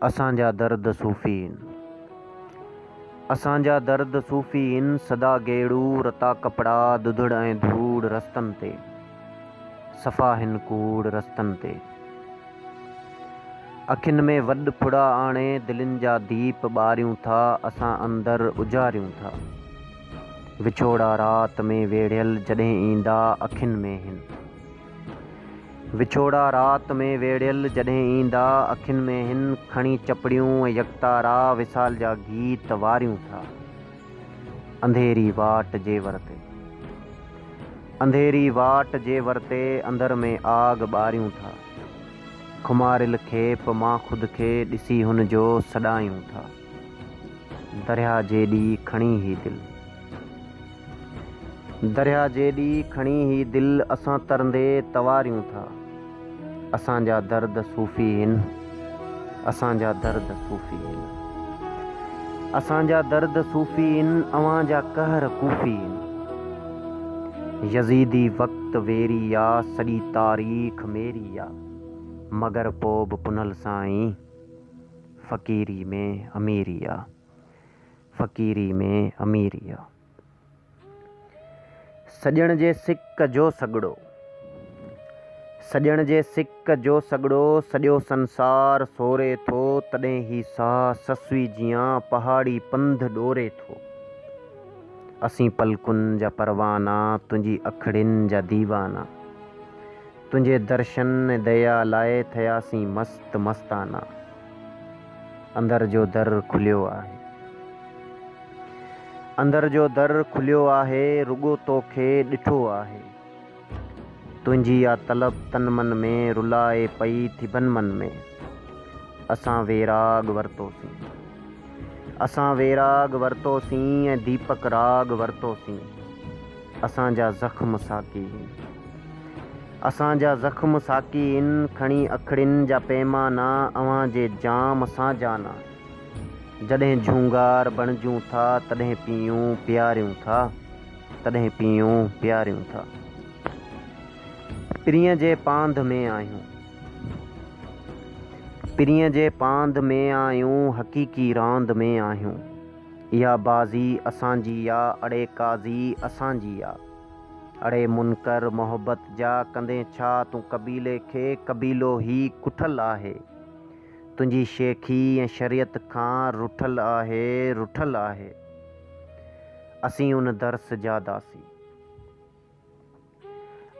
असांजा दर्द सूफ़ीन। असांजा दर्द सूफ़ीन सदा गेड़ू रता कपड़ा दुधड़ ऐं धूड़ रस्तन ते सफ़ा हिन कूड़ रस्तन ते। अखियुनि में वॾ फुड़ा आणे दिलनि जा दीप ॿारियूं था असां अंदर उजारियूं था। विछोड़ा रात में वेढ़ियल जॾहिं ईंदा अखियुनि में हिन। विछोड़ा रात में वेढ़ियल जॾहिं ईंदा अखियुनि में हिन। खणी चपड़ियूं ऐं यकतारा विसाल जा गीत वारियूं था अंधेरी वाट जे वरते। अंधेरी वाट जे वरते अंदर में आग ॿारियूं था। खुमारिल खेप मां ख़ुदि खे ॾिसी हुन जो सॾायूं था। दरिया जे ॾींहुं खणी ही दिलि। दरिया जे ॾींहुं खणी ही दिलि असां तरंदे तवारियूं था। असांजा दर्द सूफ़ीन। असांजा दर्द सूफ़ीन। असांजा दर्द सूफ़ीन अवां जा कहर कूफ़ीन। यज़ीदी वक़्त वेरी या सॼी तारीख़ मेरी या मगर पोइ बि पुनल साईं फ़क़ीरी में अमीरी आ। फ़क़ीरी में अमीरी आ। सॼण जे सिक जो सॻड़ो। सॼण जे सिक जो सॻड़ो सॼो संसार सोरे थो तॾहिं ही साह ससुई जियां पहाड़ी पंध ॾोरे थो। असीं पलकुनि जा परवाना तुंहिंजी अखिड़ियुनि जा दीवाना। तुंहिंजे दर्शन ऐं दया लाइ थियासीं मस्त मस्ताना। अंदर जो दर खुलियो आहे। अंदर जो दर खुलियो आहे रुॻो तोखे ॾिठो आहे। तुंहिंजी आ तलब तन मन में रुलाए पई थी बन मन में। असां वेराग वरितोसीं। असां वेराग वरितोसीं ऐं दीपक राग वरितोसीं। असांजा ज़ख़्म साकी असांजा ज़ख़्म साकी इन खणी अखिड़ियुनि जा पैमाना अव्हां जे जाम सां जाना। जॾहिं झूंगार बणिजूं था तॾहिं पीयूं प्यारियूं था। तॾहिं पीयूं प्यारियूं था। पिरीअ जे पांध में आहियूं। पिरीअ जे पांध में आहियूं हक़ीक़ी रांदि में आहियूं। इहा बाज़ी असांजी आ अड़े काज़ी असांजी आ। अड़े मुनकर मोहब्बत जा कंदे छा तूं कबीले खे कबीलो ही कुठल आहे। तुंहिंजी शेखी ऐं शरीयत खां रुठल आहे रुठल आहे। असीं उन दर्स जा दासी।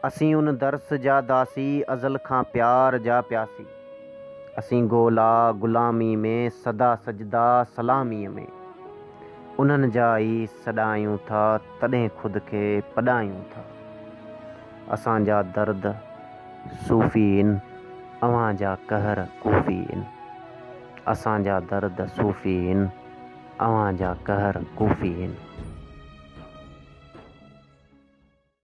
असीं उन दर्स जा दासी अज़ल खां प्यार जा प्यासी। असीं ॻोल्हा ग़ुलामी में सदा सजदा सलामीअ में। उन्हनि जा ई सॾायूं था तॾहिं ख़ुदि खे पढ़ायूं था। असांजा दर्द सूफ़ीन अवां जा कहर कूफ़ीन। असांजा दर्द सूफ़ीन अवां जा कहर कूफ़ीन।